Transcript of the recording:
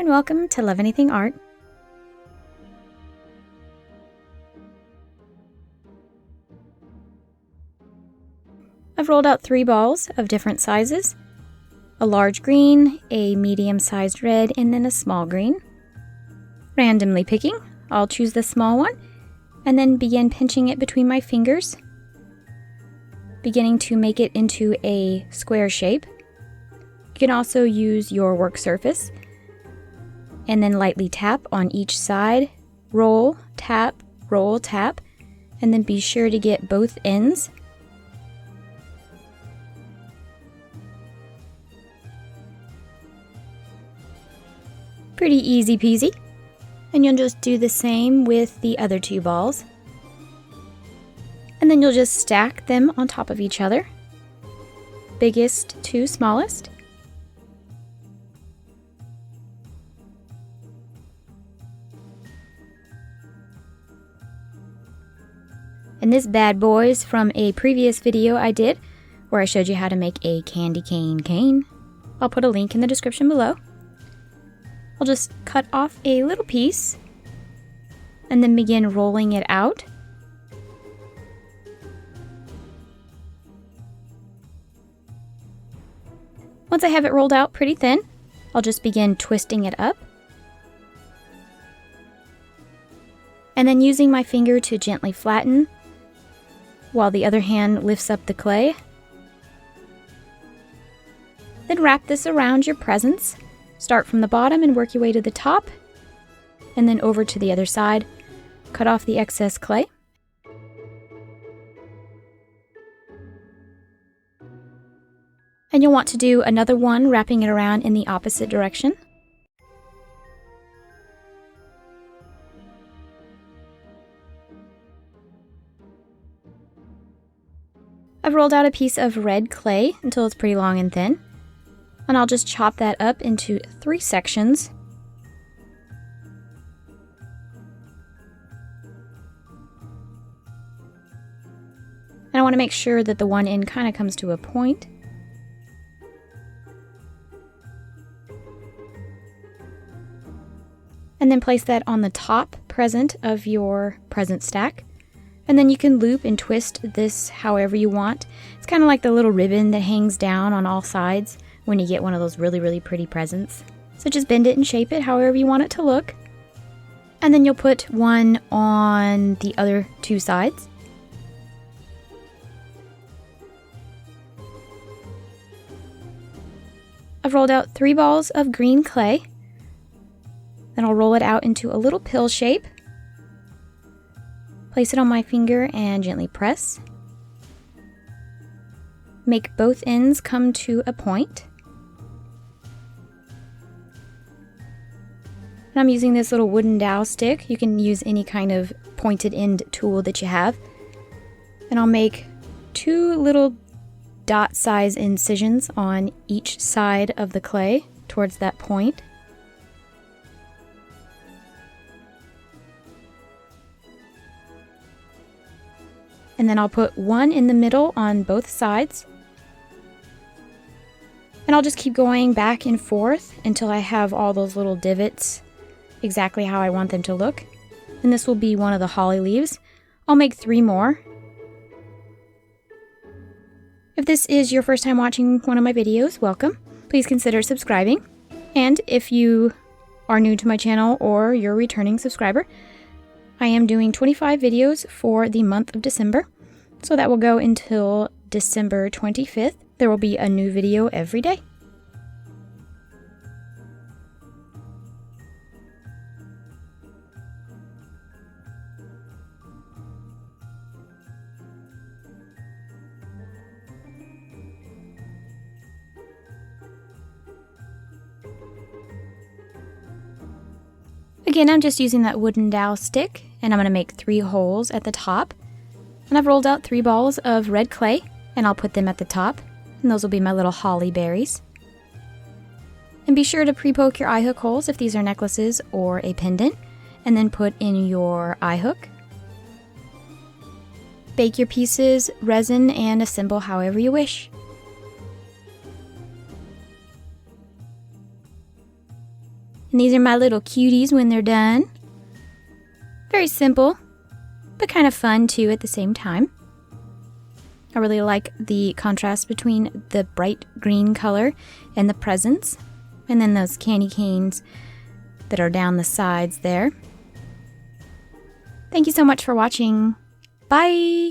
and welcome to Love Anything Art. I've rolled out 3 balls of different sizes, a large green, a medium-sized red, and then a small green. Randomly picking, I'll choose the small one and then begin pinching it between my fingers, beginning to make it into a square shape. You can also use your work surface and then lightly tap on each side, roll, tap, and then be sure to get both ends. Pretty easy peasy. And you'll just do the same with the other 2 balls. And then you'll just stack them on top of each other. Biggest to smallest. And this bad boy's from a previous video I did where I showed you how to make a candy cane. I'll put a link in the description below. I'll just cut off a little piece and then begin rolling it out. Once I have it rolled out pretty thin, I'll just begin twisting it up. And then using my finger to gently flatten while the other hand lifts up the clay. Then wrap this around your presents. Start from the bottom and work your way to the top, and then over to the other side. Cut off the excess clay. And you'll want to do another one, wrapping it around in the opposite direction. I've rolled out a piece of red clay until it's pretty long and thin. And I'll just chop that up into 3 sections. And I want to make sure that the one end kind of comes to a point. And then place that on the top present of your present stack. And then you can loop and twist this however you want. It's kind of like the little ribbon that hangs down on all sides when you get one of those really pretty presents. So just bend it and shape it however you want it to look. And then you'll put one on the other 2 sides. I've rolled out 3 balls of green clay. Then I'll roll it out into a little pill shape. Place it on my finger and gently press. Make both ends come to a point. And I'm using this little wooden dowel stick. You can use any kind of pointed end tool that you have. And I'll make 2 little dot size incisions on each side of the clay towards that point. And then I'll put one in the middle on both sides. And I'll just keep going back and forth until I have all those little divots exactly how I want them to look. And this will be one of the holly leaves. I'll make 3 more. If this is your first time watching one of my videos, welcome. Please consider subscribing. And if you are new to my channel or you're a returning subscriber, I am doing 25 videos for the month of December. So that will go until December 25th. There will be a new video every day. Again, I'm just using that wooden dowel stick, and I'm going to make 3 holes at the top. And I've rolled out 3 balls of red clay, and I'll put them at the top. And those will be my little holly berries. And be sure to pre-poke your eye hook holes if these are necklaces or a pendant, and then put in your eye hook. Bake your pieces, resin, and assemble however you wish. And these are my little cuties when they're done. Very simple, but kind of fun too at the same time. I really like the contrast between the bright green color and the presents, and then those candy canes that are down the sides there. Thank you so much for watching. Bye!